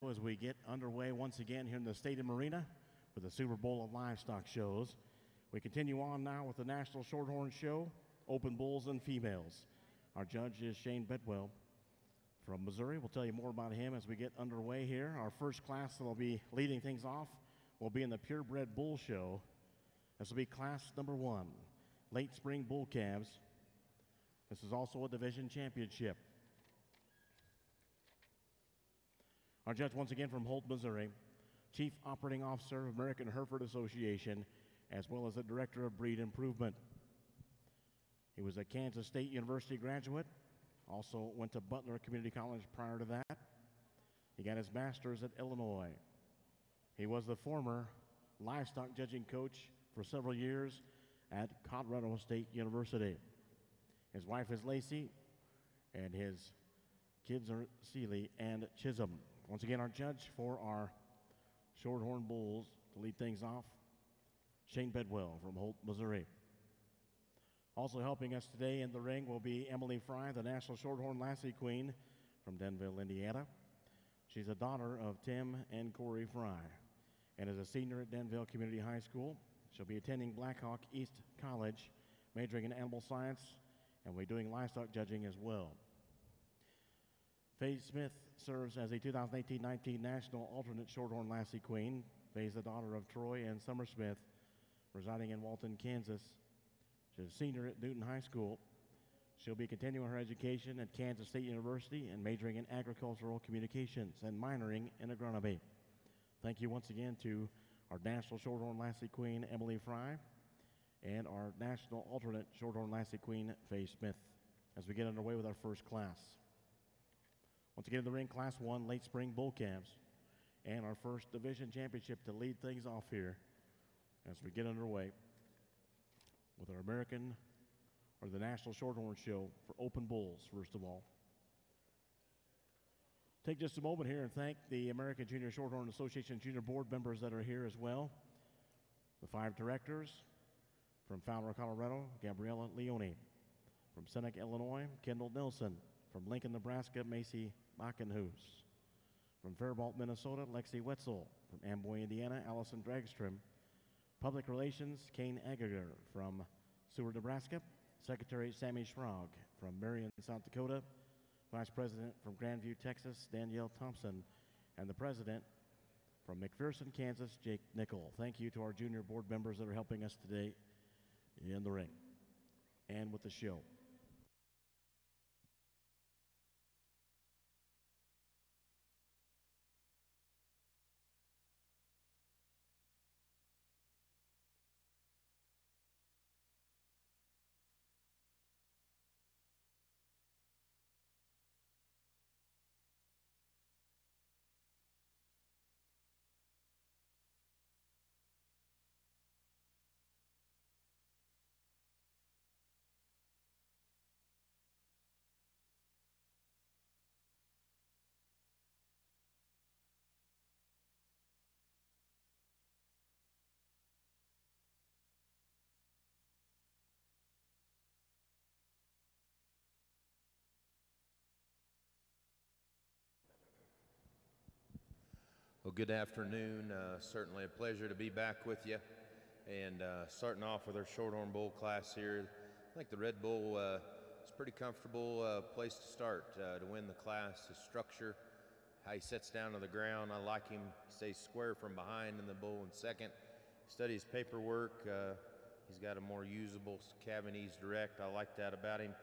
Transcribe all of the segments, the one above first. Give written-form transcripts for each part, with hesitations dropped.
show as we get underway once again here in the Stadium Arena for the Super Bowl of Livestock shows. We continue on now with the National Shorthorn Show, Open Bulls and Females. Our judge is Shane Bedwell from Missouri. We'll tell you more about him as we get underway here. Our first class that will be leading things off will be in the Purebred Bull Show. This will be class number 1, late spring bull calves. This is also a division championship. Our judge once again from Holt, Missouri, Chief Operating Officer of American Hereford Association, as well as the Director of Breed Improvement. He was a Kansas State University graduate, also went to Butler Community College prior to that. He got his master's at Illinois. He was the former livestock judging coach for several years at Colorado State University. His wife is Lacey, and his kids are Seeley and Chisholm. Once again, our judge for our Shorthorn Bulls to lead things off, Shane Bedwell from Holt, Missouri. Also helping us today in the ring will be Emily Fry, the National Shorthorn Lassie Queen from Denville, Indiana. She's a daughter of Tim and Corey Fry and is a senior at Denville Community High School. She'll be attending Blackhawk East College, majoring in animal science, and we're doing livestock judging as well. Faye Smith serves as a 2018-19 National Alternate Shorthorn Lassie Queen. Faye's the daughter of Troy and Summer Smith, residing in Walton, Kansas. She's a senior at Newton High School. She'll be continuing her education at Kansas State University and majoring in agricultural communications and minoring in agronomy. Thank you once again to our National Shorthorn Lassie Queen, Emily Fry, and our National Alternate Shorthorn Lassie Queen, Faye Smith, as we get underway with our first class. Once again in the ring, Class 1 late spring bull calves, and our first division championship to lead things off here as we get underway with our American, or the National Shorthorn Show for open bulls, first of all. Take just a moment here and thank the American Junior Shorthorn Association Junior Board members that are here as well. The 5 directors from Fowler, Colorado, Gabriella Leone. From Seneca, Illinois, Kendall Nelson. From Lincoln, Nebraska, Macy Backenhus. From Faribault, Minnesota, Lexi Wetzel. From Amboy, Indiana, Allison Dragstrom. Public Relations, Kane Agager. From Seward, Nebraska, Secretary Sammy Schrog. From Marion, South Dakota, Vice President from Grandview, Texas, Danielle Thompson. And the President from McPherson, Kansas, Jake Nickel. Thank you to our junior board members that are helping us today in the ring and with the show. Well, good afternoon. Certainly a pleasure to be back with you. And starting off with our Shorthorn Bull class here, I think the Red Bull is a pretty comfortable place to start to win the class. His structure, how he sets down to the ground. I like him. He stays square from behind in the bull in second. Studies paperwork. He's got a more usable calving ease direct. I like that about him.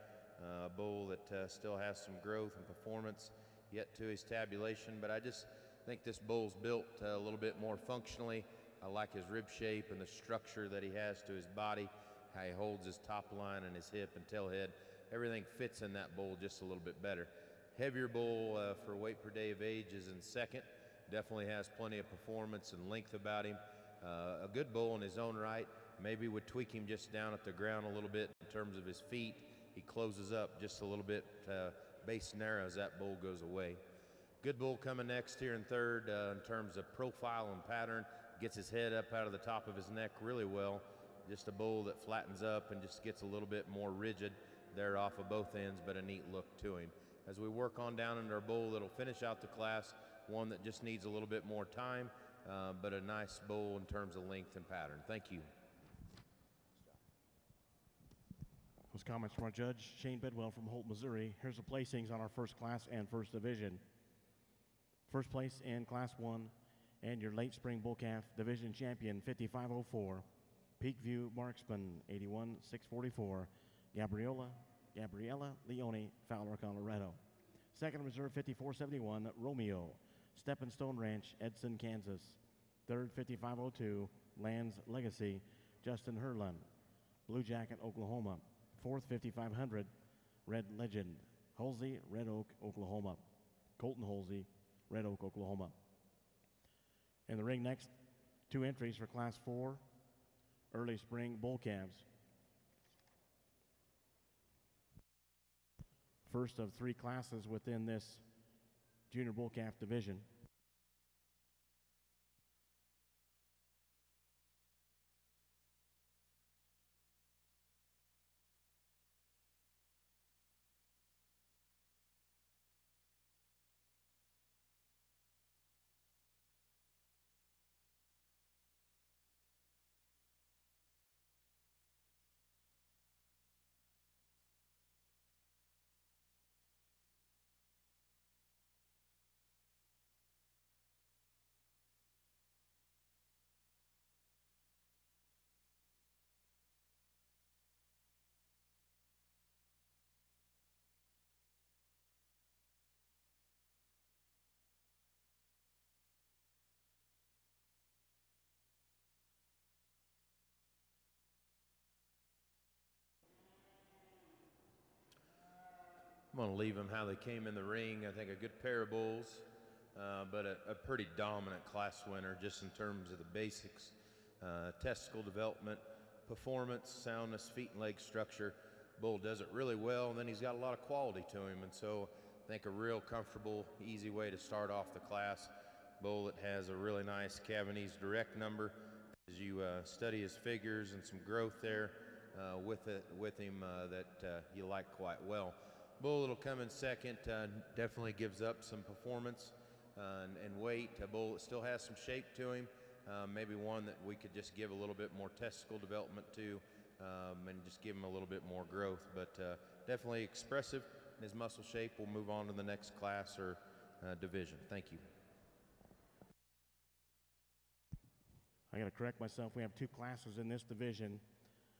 A bull that still has some growth and performance yet to his tabulation, but I just think this bull's built a little bit more functionally. I like his rib shape and the structure that he has to his body, how he holds his top line and his hip and tail head. Everything fits in that bull just a little bit better. Heavier bull for weight per day of age is in second. Definitely has plenty of performance and length about him. A good bull in his own right. Maybe would tweak him just down at the ground a little bit in terms of his feet. He closes up just a little bit, base narrow as that bull goes away. Good bull coming next here in third in terms of profile and pattern. Gets his head up out of the top of his neck really well. Just a bull that flattens up and just gets a little bit more rigid there off of both ends, but a neat look to him. As we work on down into our bull that'll finish out the class, one that just needs a little bit more time, but a nice bull in terms of length and pattern. Thank you. Those comments from our judge, Shane Bedwell from Holt, Missouri. Here's the placings on our first class and first division. First place in Class 1 and your late spring bull calf division champion, 5504, Peakview Marksman, 81-644, Gabriella Leone, Fowler, Colorado. Second reserve, 5471, Romeo, Stepping Stone Ranch, Edson, Kansas. Third, 5502, Land's Legacy, Justin Herlun, Blue Jacket, Oklahoma. Fourth, 5500, Red Legend, Halsey, Red Oak, Oklahoma. Colton Halsey, Red Oak, Oklahoma. In the ring next, 2 entries for Class 4, early spring bull calves. First of 3 classes within this junior bull calf division. I'm going to leave them how they came in the ring. I think a good pair of bulls, but a pretty dominant class winner just in terms of the basics. Testicle development, performance, soundness, feet and leg structure. Bull does it really well, and then he's got a lot of quality to him, and so I think a real comfortable, easy way to start off the class. Bull that has a really nice Cavanese direct number. As you study his figures and some growth there with him that you like quite well. Bull that'll come in second definitely gives up some performance and weight. A bull that still has some shape to him, maybe one that we could just give a little bit more testicle development to and just give him a little bit more growth, but definitely expressive in his muscle shape. We'll move on to the next class or division. Thank you. I got to correct myself. We have 2 classes in this division.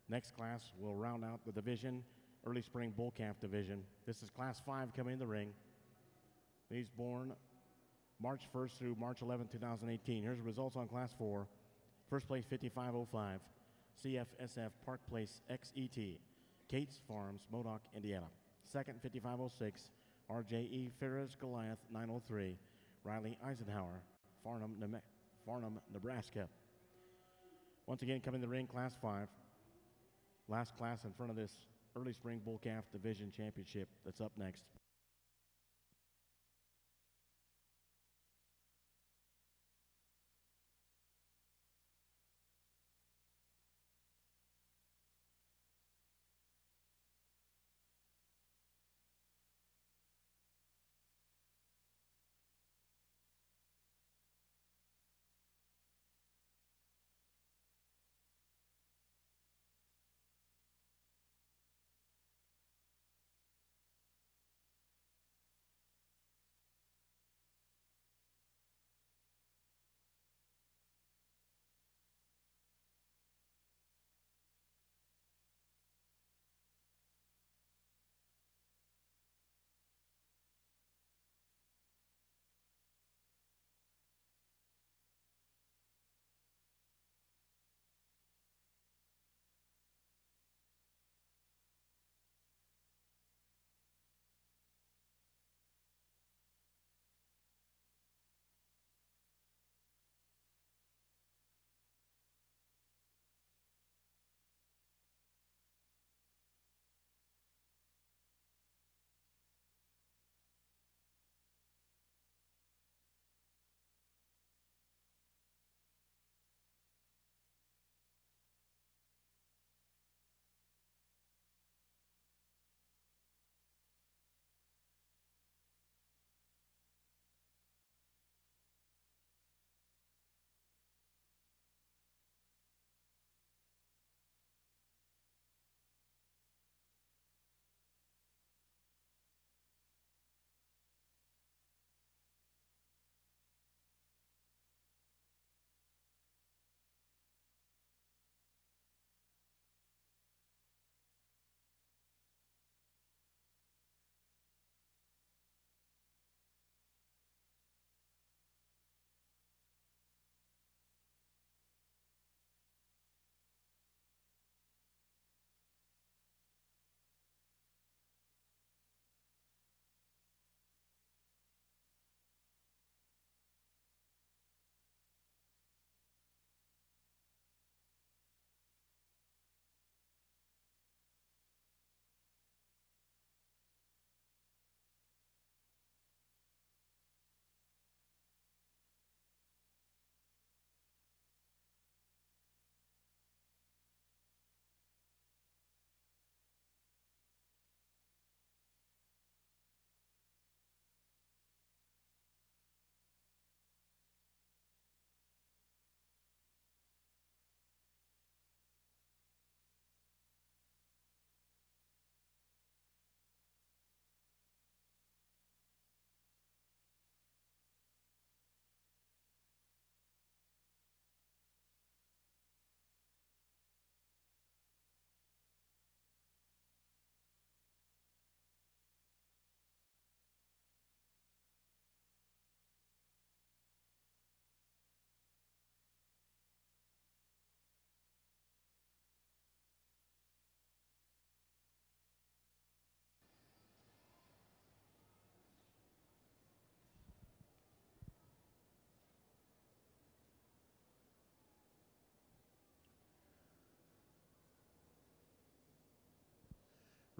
Next class will round out the division, early spring bull calf division. This is Class 5 coming in the ring. He's born March 1st through March 11th, 2018. Here's the results on Class 4. First place, 5505, CFSF Park Place XET, Kate's Farms, Modoc, Indiana. Second, 5506, RJE Ferris Goliath 903, Riley Eisenhower, Farnham, Nebraska. Once again, coming to the ring, Class 5. Last class in front of this early spring bull calf division championship that's up next.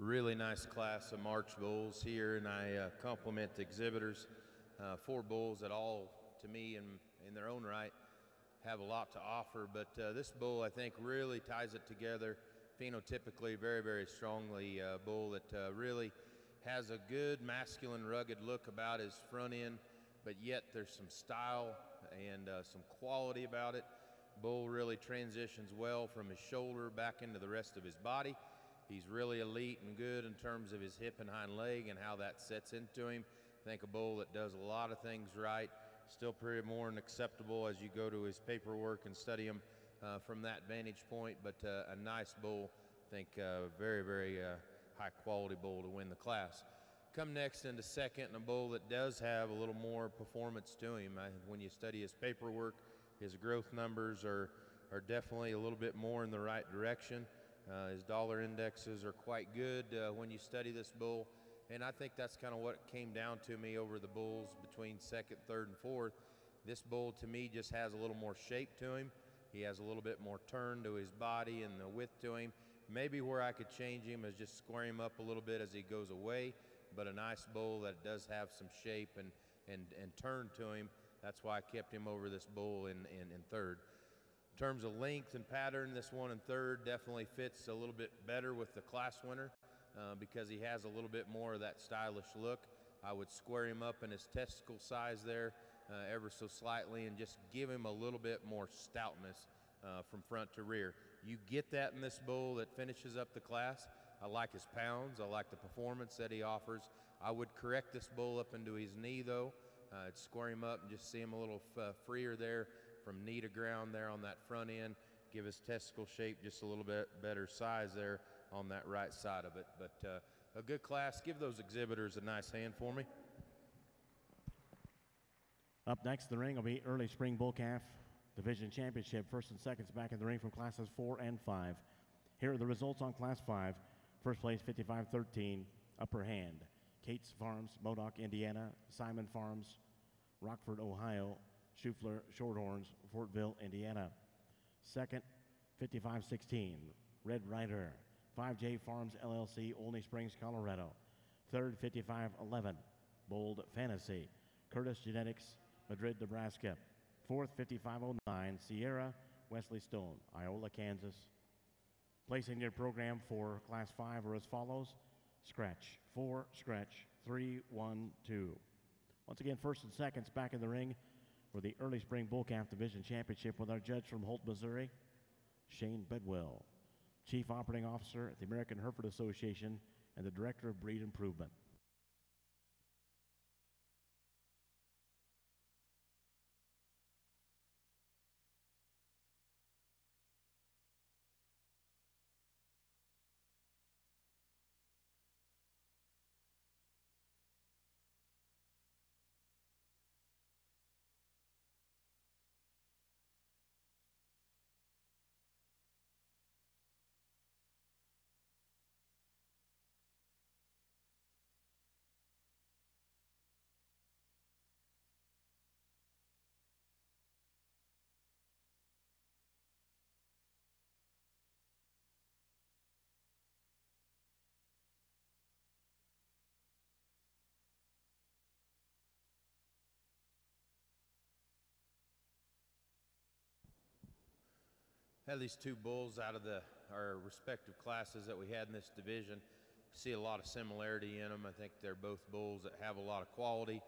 Really nice class of March bulls here, and I compliment the exhibitors. 4 bulls that all, to me, in their own right, have a lot to offer, but this bull, I think, really ties it together phenotypically very, very strongly. A bull that really has a good masculine rugged look about his front end, but yet there's some style and some quality about it. Bull really transitions well from his shoulder back into the rest of his body. He's really elite and good in terms of his hip and hind leg and how that sets into him. I think a bull that does a lot of things right, still pretty more than acceptable as you go to his paperwork and study him from that vantage point, but a nice bull. I think very, very high quality bull to win the class. Come next into second, and a bull that does have a little more performance to him. When you study his paperwork, his growth numbers are definitely a little bit more in the right direction. His dollar indexes are quite good when you study this bull. And I think that's kind of what came down to me over the bulls between second, third, and fourth. This bull, to me, just has a little more shape to him. He has a little bit more turn to his body and the width to him. Maybe where I could change him is just square him up a little bit as he goes away, but a nice bull that does have some shape and turn to him. That's why I kept him over this bull in third. In terms of length and pattern, this one in third definitely fits a little bit better with the class winner. Because he has a little bit more of that stylish look. I would square him up in his testicle size there ever so slightly and just give him a little bit more stoutness from front to rear. You get that in this bull that finishes up the class. I like his pounds. I like the performance that he offers. I would correct this bull up into his knee though. I'd square him up and just see him a little freer there from knee to ground there on that front end. Give his testicle shape just a little bit better size there on that right side of it. But a good class. Give those exhibitors a nice hand for me. Up next in the ring will be early spring bull calf division championship. First and seconds back in the ring from classes 4 and 5. Here are the results on class 5. First place 55-13 upper hand. Kate's Farms, Modoc, Indiana. Simon Farms, Rockford, Ohio. Schufler Shorthorns, Fortville, Indiana. Second 55-16 Red Rider, 5J Farms LLC, Olney Springs, Colorado. Third, 55-11, Bold Fantasy, Curtis Genetics, Madrid, Nebraska. Fourth, 55-09, Sierra Wesley Stone, Iola, Kansas. Placing your program for Class 5 are as follows. Scratch, 4, scratch, 3, 1, 2. Once again, first and seconds back in the ring for the early spring bull calf division championship with our judge from Holt, Missouri, Shane Bedwell, Chief Operating Officer at the American Hereford Association and the Director of Breed Improvement. Had these two bulls out of our respective classes that we had in this division. See a lot of similarity in them. I think they're both bulls that have a lot of quality.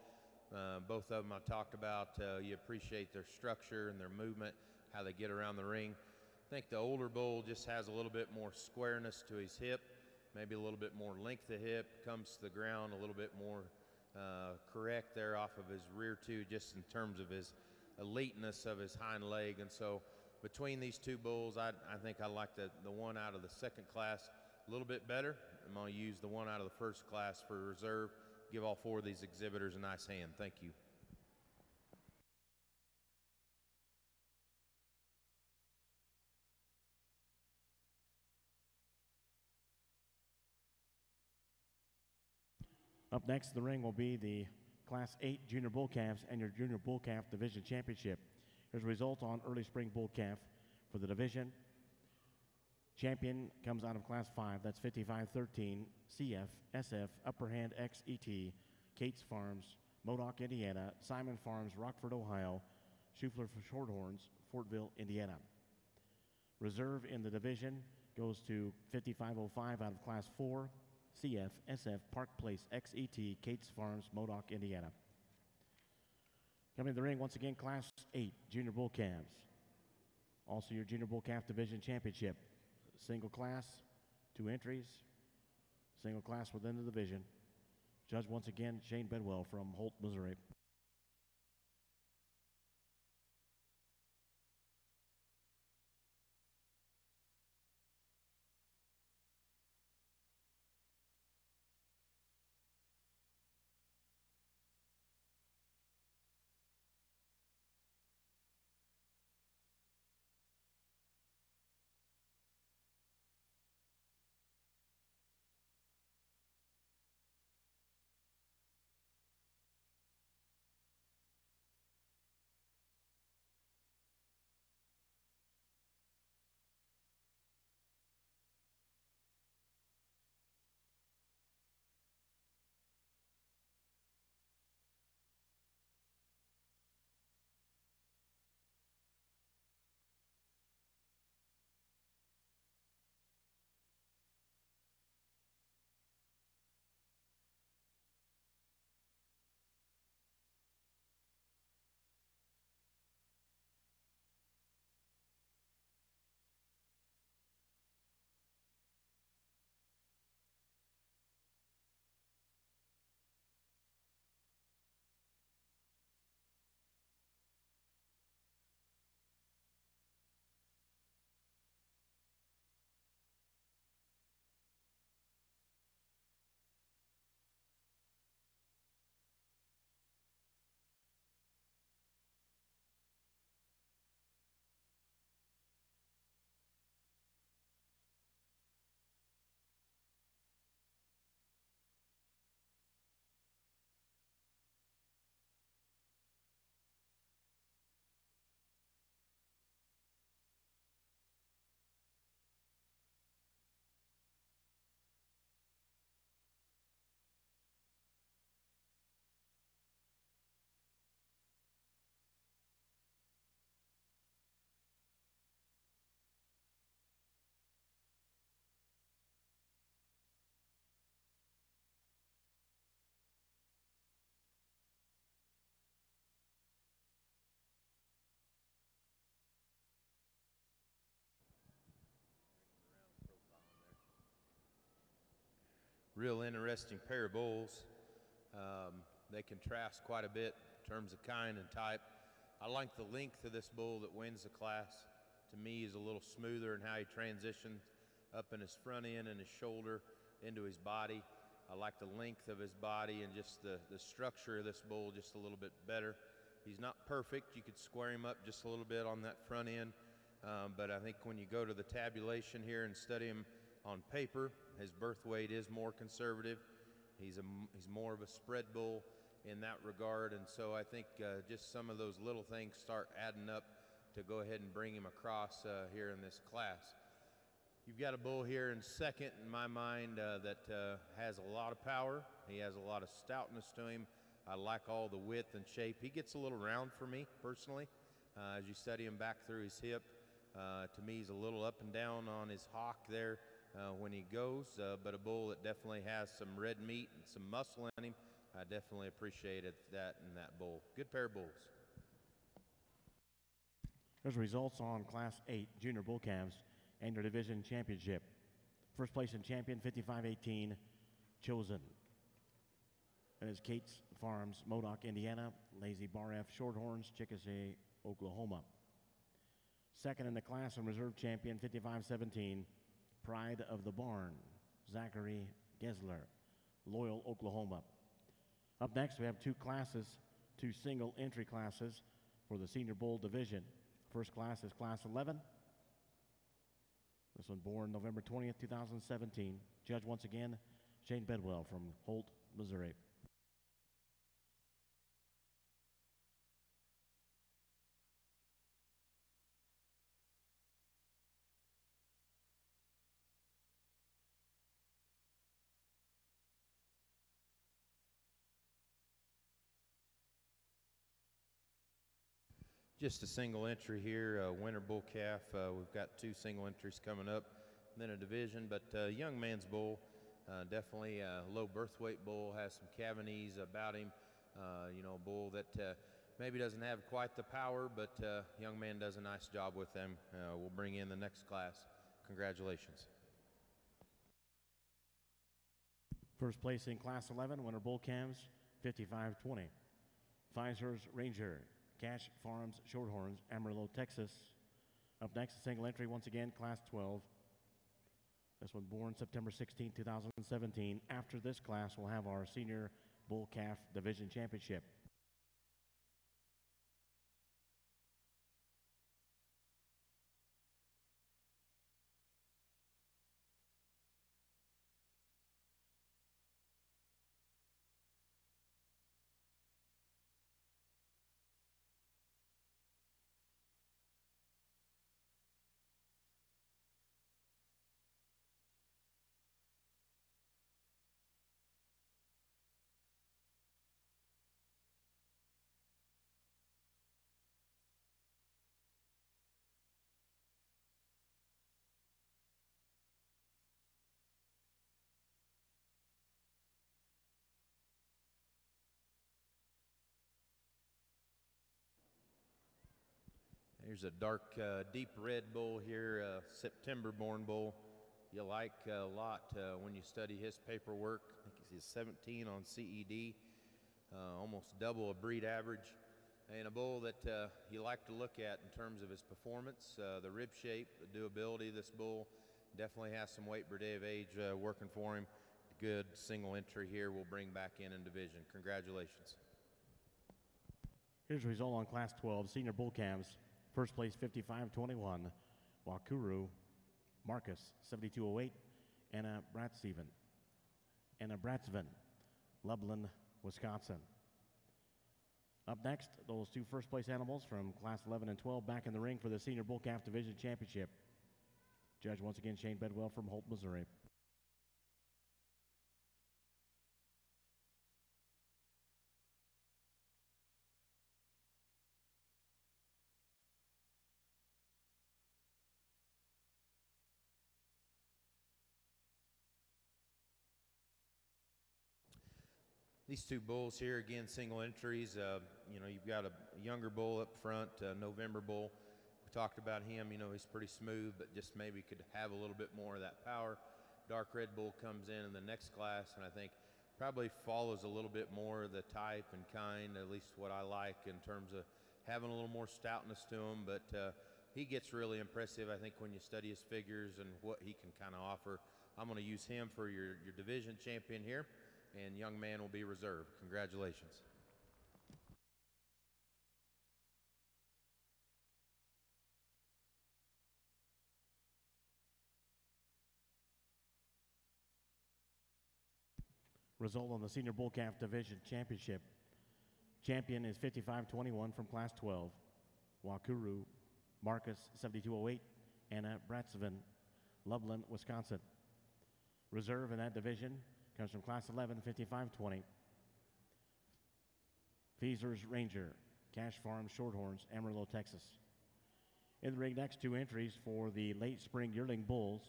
Both of them I talked about. You appreciate their structure and their movement, how they get around the ring. I think the older bull just has a little bit more squareness to his hip, maybe a little bit more length of hip, comes to the ground a little bit more correct there off of his rear too, just in terms of his eliteness of his hind leg. And so between these two bulls, I think I like the one out of the second class a little bit better. I'm going to use the one out of the first class for reserve. Give all four of these exhibitors a nice hand. Thank you. Up next in the ring will be the Class 8 Junior Bull Calves and your Junior Bull Calf Division Championship. Here's a result on early spring bull calf for the division. Champion comes out of Class 5. That's 5513 CF SF Upper Hand XET, Kate's Farms, Modoc, Indiana, Simon Farms, Rockford, Ohio, Schufler for Shorthorns, Fortville, Indiana. Reserve in the division goes to 5505 out of Class 4, CF SF Park Place XET, Kate's Farms, Modoc, Indiana. Coming to the ring once again, Class 8 Junior Bull Calves. Also your Junior Bull Calf Division Championship. Single class, 2 entries, single class within the division. Judge once again, Shane Bedwell from Holt, Missouri. Real interesting pair of bulls. They contrast quite a bit in terms of kind and type. I like the length of this bull that wins the class. To me, he's a little smoother in how he transitions up in his front end and his shoulder into his body. I like the length of his body and just the structure of this bull just a little bit better. He's not perfect. You could square him up just a little bit on that front end. But I think when you go to the tabulation here and study him on paper, his birth weight is more conservative. He's more of a spread bull in that regard, and so I think just some of those little things start adding up to go ahead and bring him across here in this class. You've got a bull here in second, in my mind, that has a lot of power. He has a lot of stoutness to him. I like all the width and shape. He gets a little round for me, personally, as you study him back through his hip. To me, he's a little up and down on his hock there when he goes, but a bull that definitely has some red meat and some muscle in him. I definitely appreciated that in that bull. Good pair of bulls. There's results on Class 8 Junior Bull Calves and your division championship. First place in champion, 55-18, Chosen. That is Kate's Farms, Modoc, Indiana. Lazy Bar F, Shorthorns, Chickasee, Oklahoma. Second in the class and reserve champion, 55-17, Pride of the Barn, Zachary Gesler, Loyal, Oklahoma. Up next, we have two single entry classes for the Senior Bull Division. First class is Class 11. This one born November 20th, 2017. Judge once again, Shane Bedwell from Holt, Missouri. Just a single entry here, winter bull calf. We've got 2 single entries coming up, and then a division, but young man's bull, definitely a low birth weight bull, has some cavernese about him. You know, a bull that maybe doesn't have quite the power, but young man does a nice job with them. We'll bring in the next class. Congratulations. First place in Class 11, winner bull calves, 55-20. Pfizer's Ranger, Cash Farms Shorthorns, Amarillo, Texas. Up next, a single entry, once again, Class 12. This one born September 16, 2017. After this class, we'll have our Senior Bull Calf Division Championship. Here's a dark, deep red bull here, September born bull. You like a lot when you study his paperwork. I think he's 17 on CED, almost double a breed average, and a bull that you like to look at in terms of his performance, the rib shape, the durability of this bull. Definitely has some weight per day of age working for him. Good single entry here. We'll bring back in division. Congratulations. Here's the result on Class 12, Senior Bull Calves. First place, 55-21. Wakuru, Marcus, 72-08. Anna Bratsven, Lublin, Wisconsin. Up next, those 2 first place animals from Class 11 and 12 back in the ring for the Senior Bull Calf Division Championship. Judge once again, Shane Bedwell from Holt, Missouri. These 2 bulls here, again, single entries. You know, you've got a younger bull up front, November bull. We talked about him. You know, he's pretty smooth, but just maybe could have a little bit more of that power. Dark red bull comes in the next class, and I think probably follows a little bit more of the type and kind, at least what I like in terms of having a little more stoutness to him. But he gets really impressive, I think, when you study his figures and what he can kind of offer. I'm going to use him for your division champion here, and young man will be reserved. Congratulations. Result on the Senior Bull Calf Division Championship. Champion is 55-21 from Class 12. Wakuru, Marcus, 72-08. Anna Bratsven, Lublin, Wisconsin. Reserve in that division comes from Class 11, 55-20. Pfizer's Ranger, Cash Farm Shorthorns, Amarillo, Texas. In the ring next, 2 entries for the late spring yearling bulls.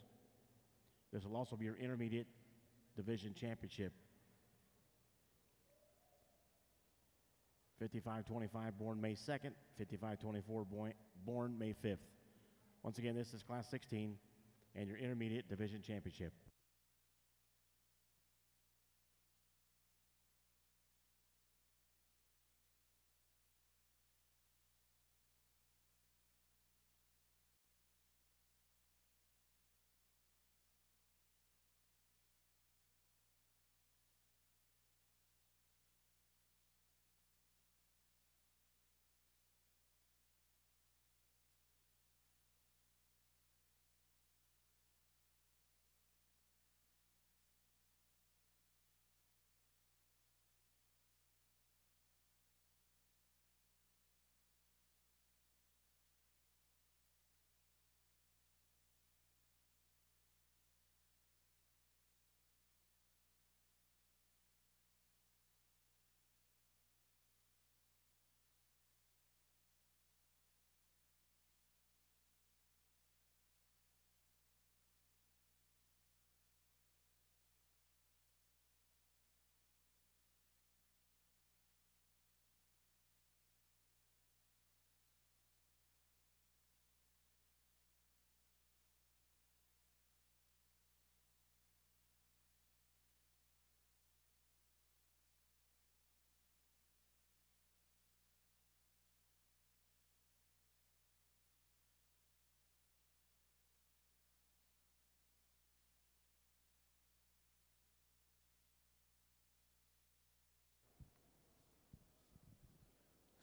This will also be your intermediate division championship. 55-25 born May 2nd, 55-24 born May 5th. Once again, this is Class 16 and your intermediate division championship.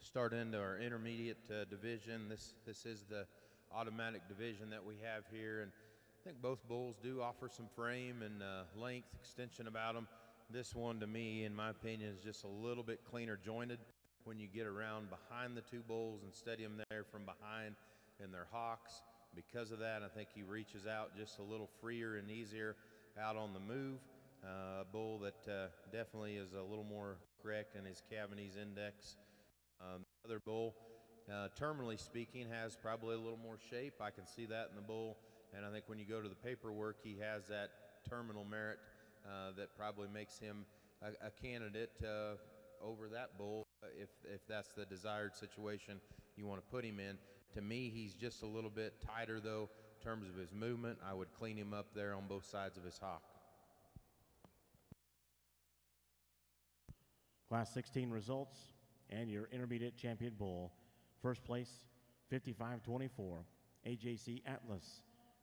start into our intermediate division. This is the automatic division that we have here, and I think both bulls do offer some frame and length extension about them. This one, to me, in my opinion, is just a little bit cleaner jointed when you get around behind the two bulls and steady them there from behind in their hocks. Because of that, I think he reaches out just a little freer and easier out on the move. A bull that definitely is a little more correct in his Cavaney's index. The other bull, terminally speaking, has probably a little more shape. I can see that in the bull, and I think when you go to the paperwork, he has that terminal merit that probably makes him a candidate over that bull if that's the desired situation you want to put him in. To me, he's just a little bit tighter, though, in terms of his movement. I would clean him up there on both sides of his hock. Class 16 results and your intermediate champion bull. First place, 55-24, AJC Atlas,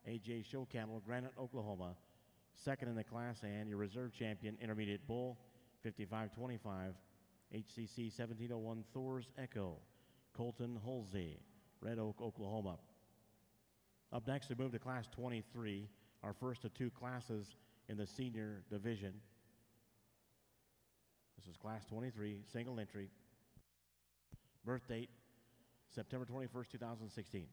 AJ Show Cattle, Granite, Oklahoma. Second in the class and your reserve champion intermediate bull, 55-25, HCC 1701 Thor's Echo, Colton Holsey, Red Oak, Oklahoma. Up next, we move to Class 23, our first of two classes in the senior division. This is Class 23, single entry. Birth date, September 21st, 2016.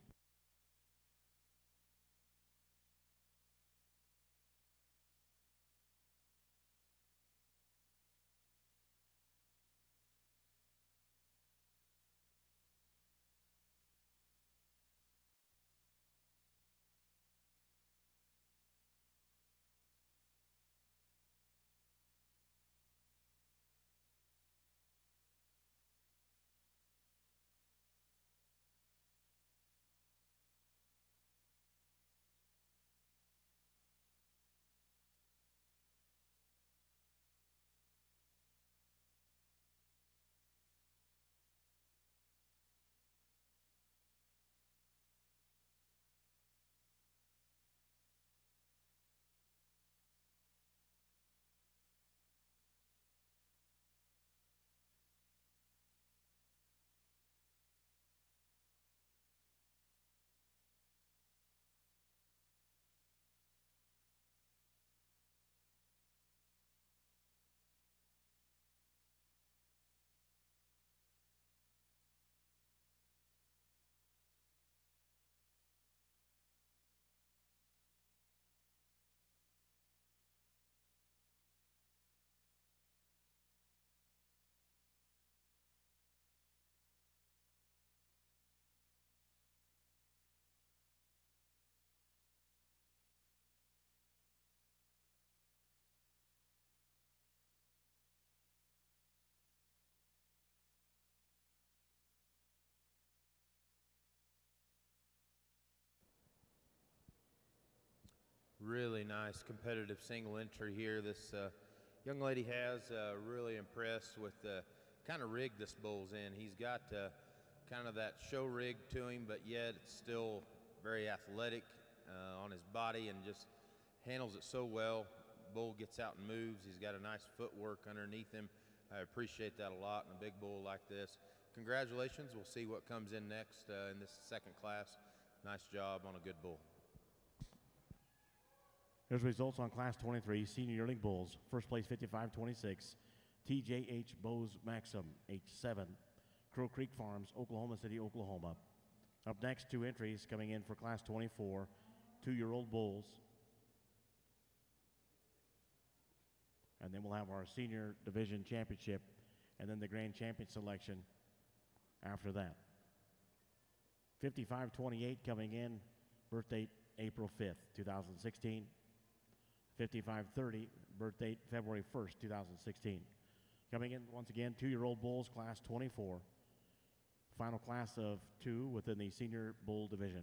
Really nice competitive single entry here. This young lady has really impressed with the kind of rig this bull's in. He's got kind of that show rig to him, but yet it's still very athletic on his body and just handles it so well. Bull gets out and moves. He's got a nice footwork underneath him. I appreciate that a lot in a big bull like this. Congratulations. We'll see what comes in next in this second class. Nice job on a good bull. Here's results on Class 23 Senior Yearling Bulls. First place 55-26, TJH Bose Maxim, H7, Crow Creek Farms, Oklahoma City, Oklahoma. Up next, two entries coming in for Class 24, 2-year-old bulls. And then we'll have our Senior Division Championship and then the Grand Champion selection after that. 55-28 coming in, birth date April 5th, 2016. 55-30, birth date February 1st, 2016. Coming in, once again, 2-year-old bulls, Class 24. Final class of 2 within the Senior Bull Division.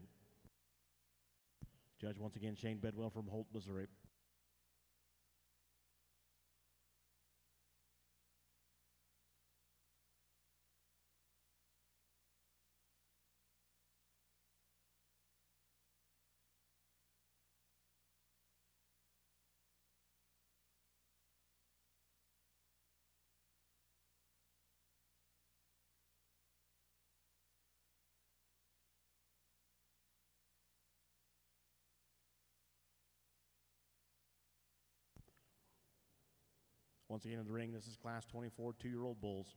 Judge, once again, Shane Bedwell from Holt, Missouri. Once again in the ring, this is Class 24 2-year-old bulls.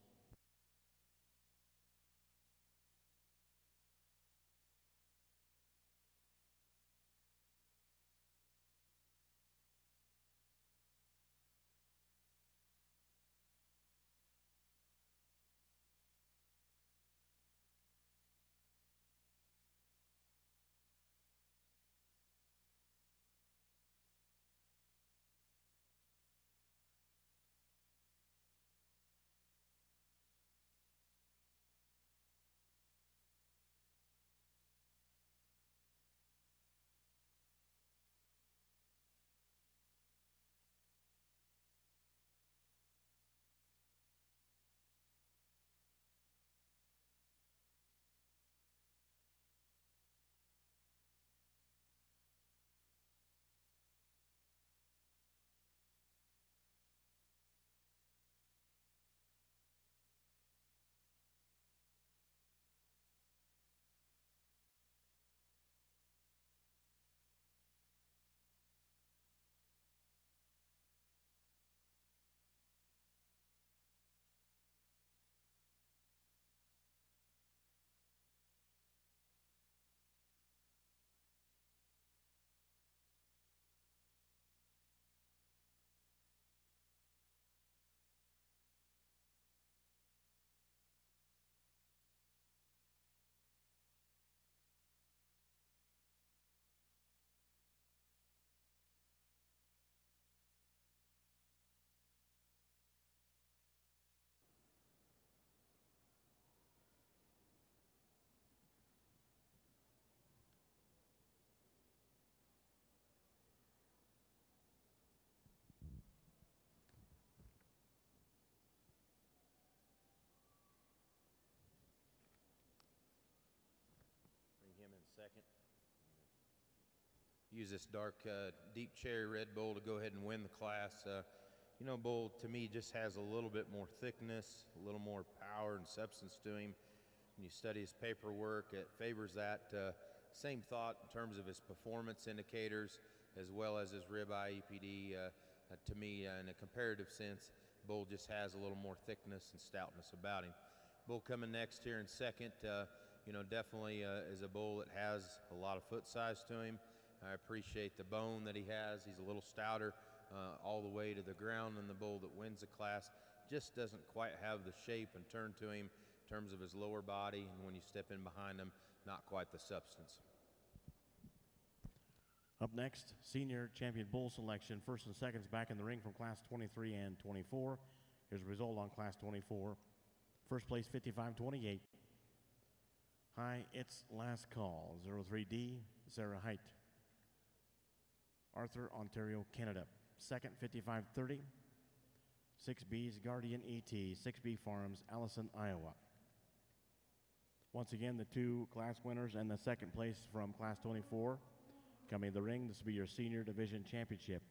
Bring him in second. Use this dark, deep cherry red bull to go ahead and win the class. You know, bull to me just has a little bit more thickness, a little more power and substance to him. When you study his paperwork, it favors that. Same thought in terms of his performance indicators as well as his ribeye EPD. To me, in a comparative sense, bull just has a little more thickness and stoutness about him. Bull coming next here in second, you know, definitely is a bull that has a lot of foot size to him. I appreciate the bone that he has. He's a little stouter all the way to the ground than the bull that wins the class. Just doesn't quite have the shape and turn to him in terms of his lower body, and when you step in behind him, not quite the substance. Up next, senior champion bull selection. First and seconds back in the ring from Class 23 and 24. Here's the result on Class 24. First place, 55-28. High, it's last call, 03D, Sarah Height. Arthur, Ontario, Canada. Second, 55-30. 6B's Guardian ET, 6B Farms, Allison, Iowa. Once again, the two class winners and the second place from Class 24 coming in the ring. This will be your senior division championship.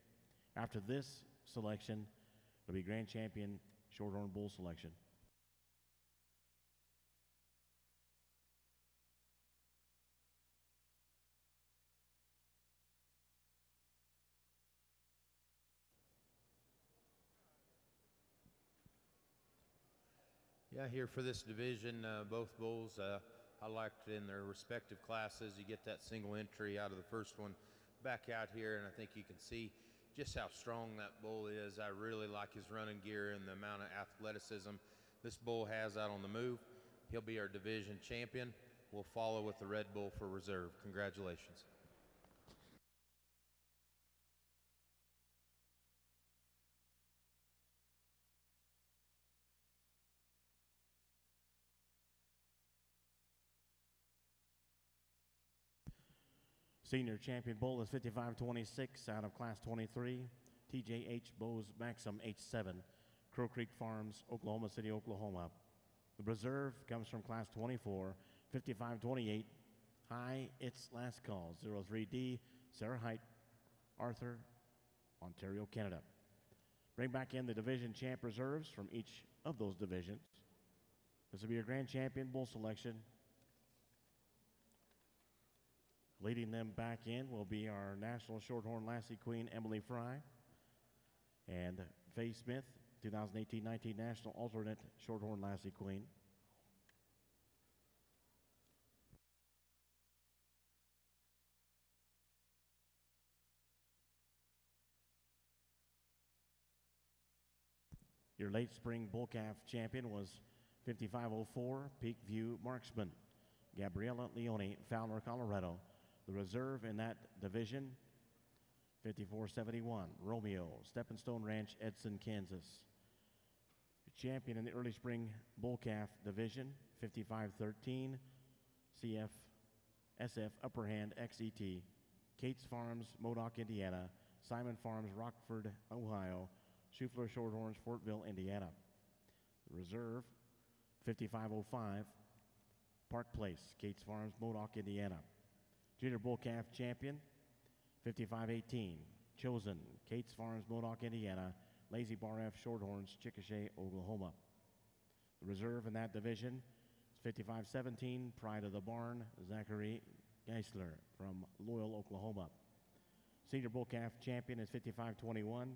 After this selection, it'll be grand champion Shorthorn bull selection. Yeah, here for this division, both bulls I liked in their respective classes. You get that single entry out of the first one back out here, and I think you can see just how strong that bull is. I really like his running gear and the amount of athleticism this bull has out on the move. He'll be our division champion. We'll follow with the Red Bull for reserve. Congratulations. Senior champion bull is 55-26 out of Class 23. TJH Bose Maxim H7, Crow Creek Farms, Oklahoma City, Oklahoma. The reserve comes from Class 24, 55-28. High, it's last call, 03D, Sarah Height, Arthur, Ontario, Canada. Bring back in the division champ reserves from each of those divisions. This will be your grand champion bull selection. Leading them back in will be our National Shorthorn Lassie Queen, Emily Fry, and Faye Smith, 2018-19 National Alternate Shorthorn Lassie Queen. Your late spring bull calf champion was 5504 Peak View Marksman, Gabriela Leone, Fowler, Colorado. The reserve in that division, 5471 Romeo, Stepping Stone Ranch, Edson, Kansas. Champion in the early spring bull calf division, 5513 CF SF Upper Hand XET, Kate's Farms, Modoc, Indiana, Simon Farms, Rockford, Ohio, Schufler Shorthorns, Fortville, Indiana. The reserve, 5505 Park Place, Kate's Farms, Modoc, Indiana. Junior bull calf champion, 5518 Chosen, Kate's Farms, Modoc, Indiana, Lazy Bar F Shorthorns, Chickasha, Oklahoma. The reserve in that division is 5517 Pride of the Barn, Zachary Geisler from Loyal, Oklahoma. Senior bull calf champion is 5521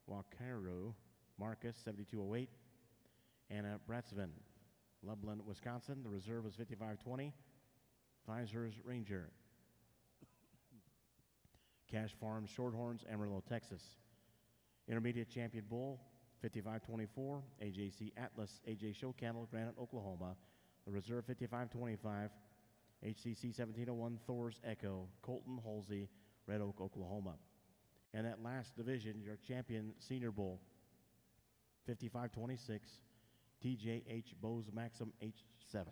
Wakaru Marcus, 7208, Anna Bratzvin, Lublin, Wisconsin. The reserve is 5520 Pfizer's Ranger. Cash Farms Shorthorns, Amarillo, Texas. Intermediate champion bull, 5524 AJC Atlas, AJ Show Cattle, Granite, Oklahoma. The reserve, 5525 HCC 1701 Thor's Echo, Colton Halsey, Red Oak, Oklahoma. And that last division, your champion senior bull, 5526 TJH Bose Maxim H7,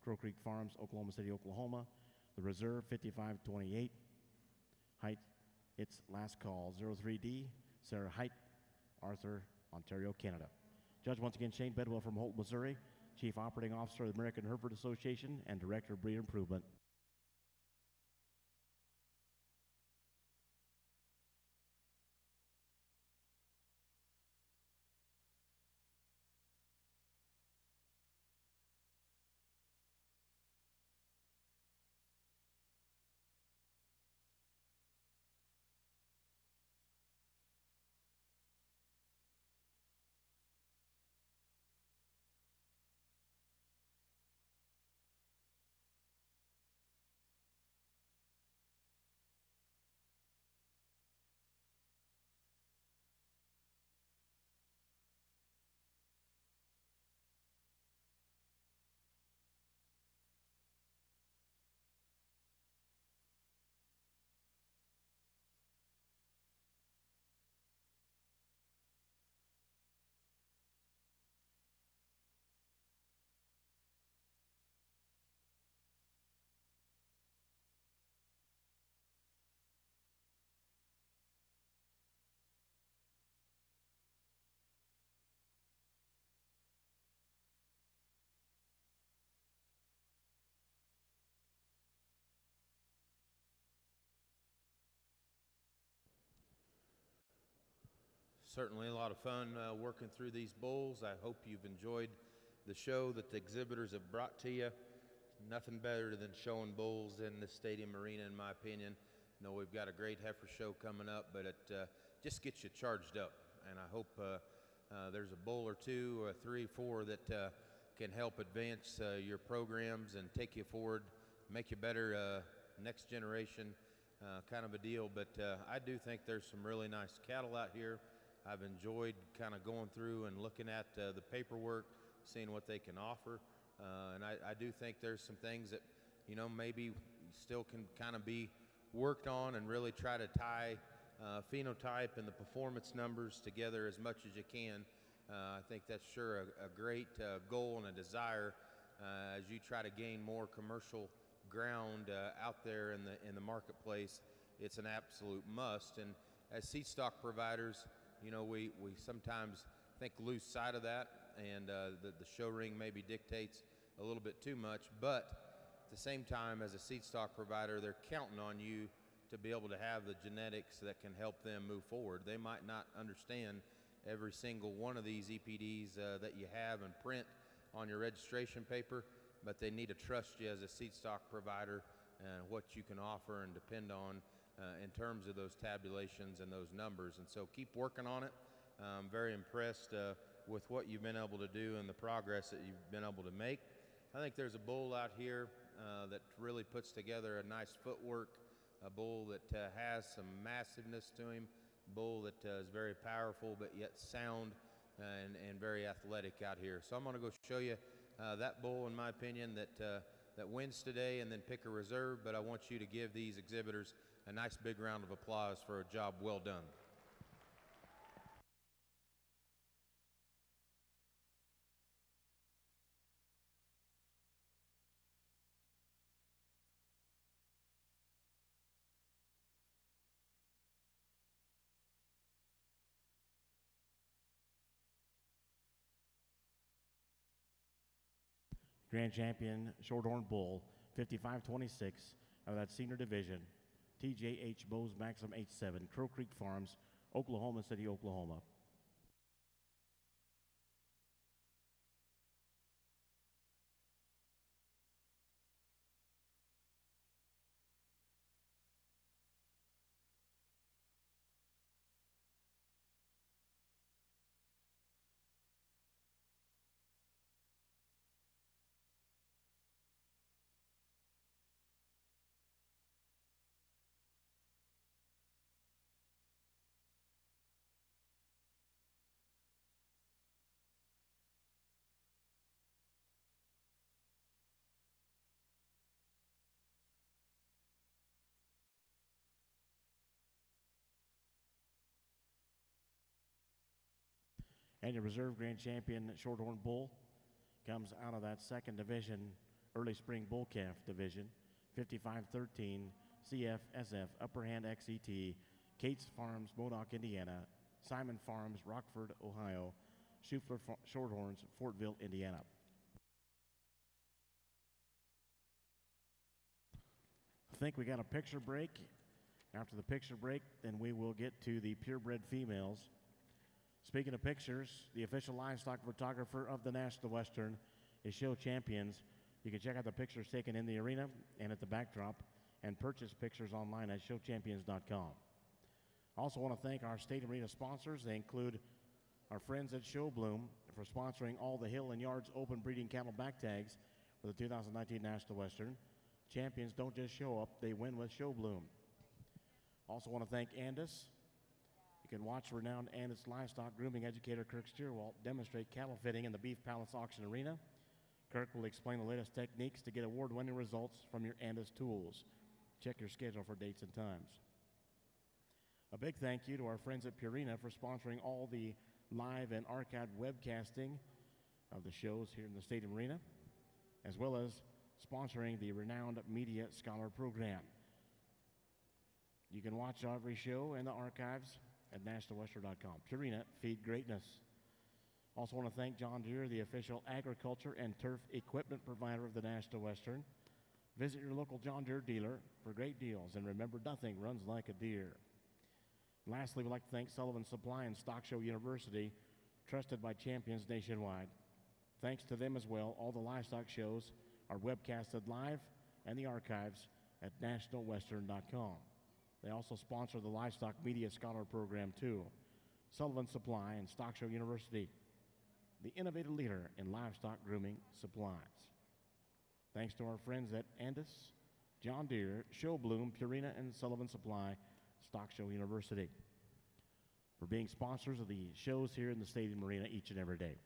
Crow Creek Farms, Oklahoma City, Oklahoma. The reserve, 5528 Height, its last call, 03D Sarah Height, Arthur, Ontario, Canada. Judge once again Shane Bedwell from Holt, Missouri, Chief Operating Officer of the American Hereford Association and Director of Breed Improvement. Certainly a lot of fun working through these bulls. I hope you've enjoyed the show that the exhibitors have brought to you. Nothing better than showing bulls in the stadium arena, in my opinion. I know we've got a great heifer show coming up, but it just gets you charged up. And I hope there's a bull or two, or 3, 4 that can help advance your programs and take you forward, make you better next generation kind of a deal. But I do think there's some really nice cattle out here. I've enjoyed kind of going through and looking at the paperwork, seeing what they can offer. And I do think there's some things that, you know, maybe still can kind of be worked on and really try to tie phenotype and the performance numbers together as much as you can. I think that's sure a great goal and a desire as you try to gain more commercial ground out there in the marketplace. It's an absolute must. And as seed stock providers, you know, we sometimes lose sight of that, and the show ring maybe dictates a little bit too much. But at the same time, as a seed stock provider, they're counting on you to be able to have the genetics that can help them move forward. They might not understand every single one of these EPDs that you have and print on your registration paper, but they need to trust you as a seed stock provider and what you can offer and depend on in terms of those tabulations and those numbers. And so keep working on it. I'm very impressed with what you've been able to do and the progress that you've been able to make. I think there's a bull out here that really puts together a nice footwork, a bull that has some massiveness to him, a bull that is very powerful but yet sound and very athletic out here. So I'm going to go show you that bull, in my opinion, that wins today, and then pick a reserve, but I want you to give these exhibitors a nice big round of applause for a job well done. Grand champion Shorthorn Bull, 55-26 of that senior division, TJH Bose Maxim H7, Crow Creek Farms, Oklahoma City, Oklahoma. And your reserve grand champion Shorthorn Bull comes out of that second division, early spring bull calf division, 55-13 CFSF Upper Hand XET, Cates Farms, Modoc, Indiana, Simon Farms, Rockford, Ohio, Schufler Shorthorns, Fortville, Indiana. I think we got a picture break. After the picture break, then we will get to the purebred females. Speaking of pictures, the official livestock photographer of the National Western is Show Champions. You can check out the pictures taken in the arena and at the backdrop and purchase pictures online at showchampions.com. Also want to thank our state arena sponsors. They include our friends at Showbloom for sponsoring all the Hill and Yards open breeding cattle back tags for the 2019 National Western. Champions don't just show up, they win with Showbloom. Also want to thank Andis. You can watch renowned Andis livestock grooming educator Kirk Steerwalt demonstrate cattle fitting in the Beef Palace Auction Arena. Kirk will explain the latest techniques to get award-winning results from your Andis tools. Check your schedule for dates and times. A big thank you to our friends at Purina for sponsoring all the live and archived webcasting of the shows here in the Stadium Arena, as well as sponsoring the renowned Media Scholar Program. You can watch every show in the archives at nationalwestern.com. Purina, feed greatness. Also want to thank John Deere, the official agriculture and turf equipment provider of the National Western. Visit your local John Deere dealer for great deals, and remember, nothing runs like a deer. Lastly, we'd like to thank Sullivan Supply and Stock Show University, trusted by champions nationwide. Thanks to them as well, all the livestock shows are webcasted live and the archives at nationalwestern.com. They also sponsor the Livestock Media Scholar Program, too. Sullivan Supply and Stock Show University, the innovative leader in livestock grooming supplies. Thanks to our friends at Andis, John Deere, Showbloom, Purina, and Sullivan Supply, Stock Show University, for being sponsors of the shows here in the Stadium Arena each and every day.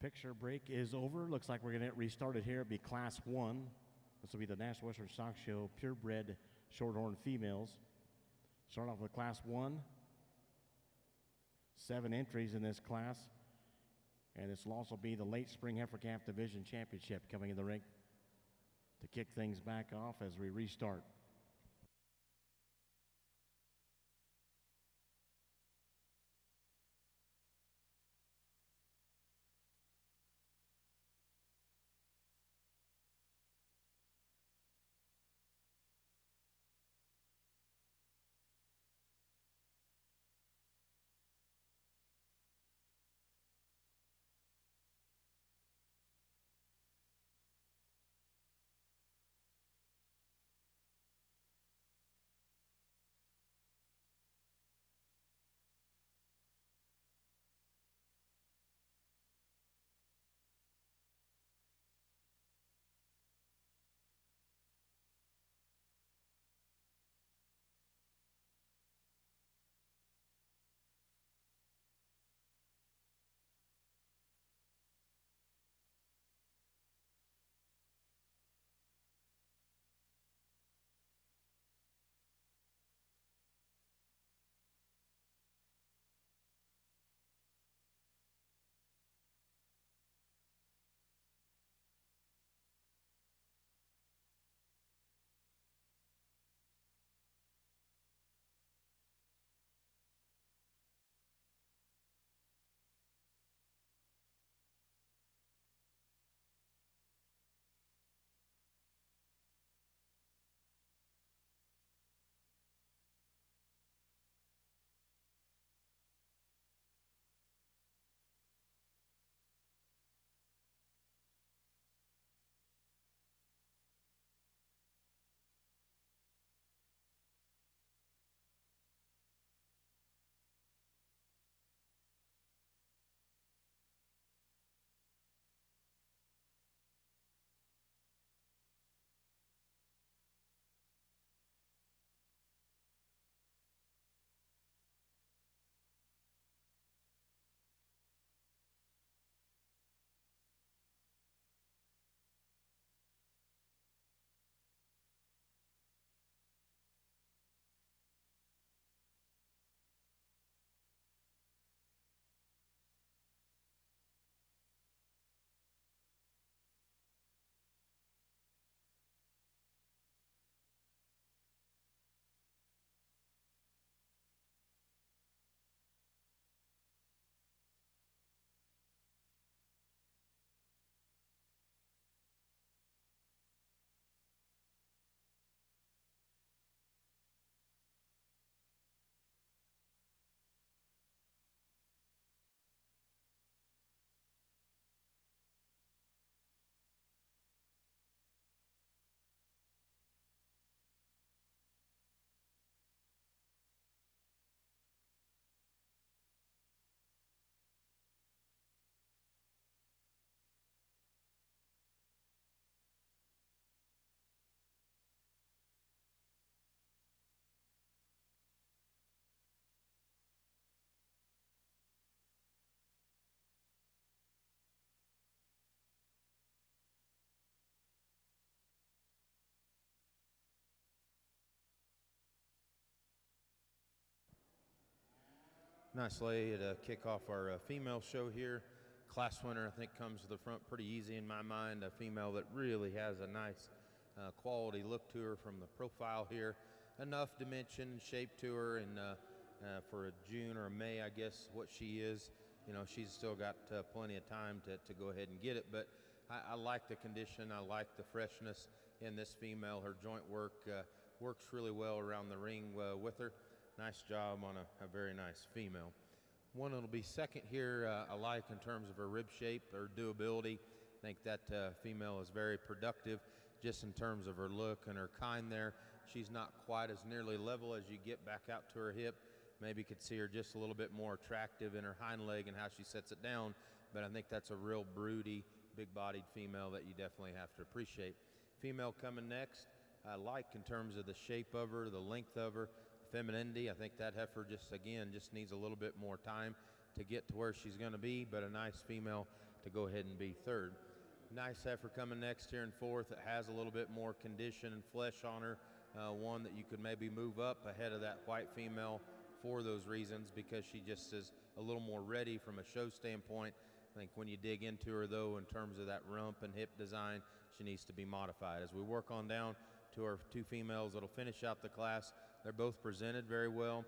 Picture break is over. Looks like we're going to restart it here. It'll be Class 1. This will be the National Western Stock Show purebred Shorthorn females. Start off with Class 1. 7 entries in this class. And this will also be the late spring heifer calf division championship coming in the ring to kick things back off as we restart. Nice lay to kick off our female show here. Class winner, I think, comes to the front pretty easy in my mind. A female that really has a nice quality look to her from the profile here. Enough dimension and shape to her, and for a June or a May, I guess, what she is, you know, she's still got plenty of time to go ahead and get it. But I like the condition. I like the freshness in this female. Her joint work works really well around the ring with her. Nice job on a very nice female. One that'll be second here, I like in terms of her rib shape, her doability. I think that female is very productive just in terms of her look and her kind there. She's not quite as nearly level as you get back out to her hip. Maybe could see her just a little bit more attractive in her hind leg and how she sets it down, but I think that's a real broody, big-bodied female that you definitely have to appreciate. Female coming next, I like in terms of the shape of her, the length of her, femininity. I think that heifer just needs a little bit more time to get to where she's going to be, but a nice female to go ahead and be third. Nice heifer coming next here in fourth. It has a little bit more condition and flesh on her. One that you could maybe move up ahead of that white female for those reasons, because she just is a little more ready from a show standpoint. I think when you dig into her, though, in terms of that rump and hip design, she needs to be modified. As we work on down to our two females that'll finish out the class, they're both presented very well.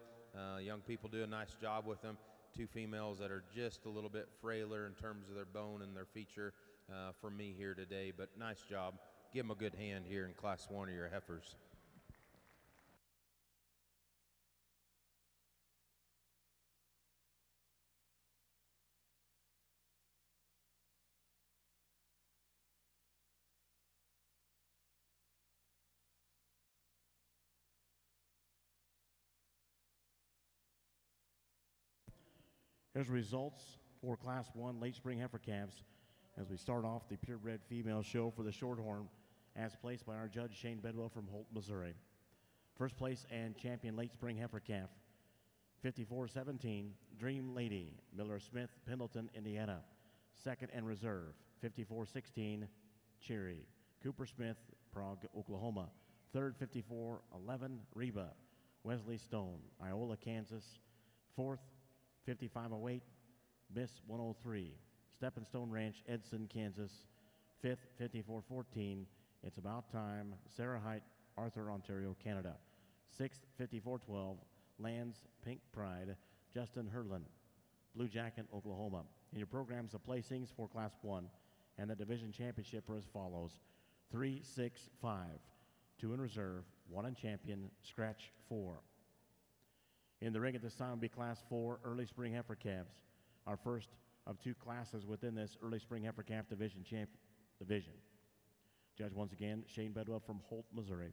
Young people do a nice job with them. Two females that are just a little bit frailer in terms of their bone and their feature for me here today, but nice job. Give them a good hand here in Class 1 of your heifers. Here's results for Class 1 late spring heifer calves as we start off the purebred female show for the Shorthorn, as placed by our judge Shane Bedwell from Holt, Missouri. First place and champion late spring heifer calf, 54-17, Dream Lady, Miller Smith, Pendleton, Indiana. Second and reserve, 54-16, Cherry, Cooper Smith, Prague, Oklahoma. Third, 54-11, Reba, Wesley Stone, Iola, Kansas. Fourth, 55-08, Miss 103, Stepping Stone Ranch, Edson, Kansas. Fifth, 54-14, It's About Time, Sarah Height, Arthur, Ontario, Canada. Sixth, 54-12, Lands, Pink Pride, Justin Herlin, Blue Jacket, Oklahoma. In your programs, the placings for Class 1 and the division championship are as follows: 3, 6, 5, 2 in reserve, 1 in champion, scratch 4. In the ring at this time will be Class 4 early spring heifer calves, our first of two classes within this early spring heifer calf division. Judge once again, Shane Bedwell from Holt, Missouri.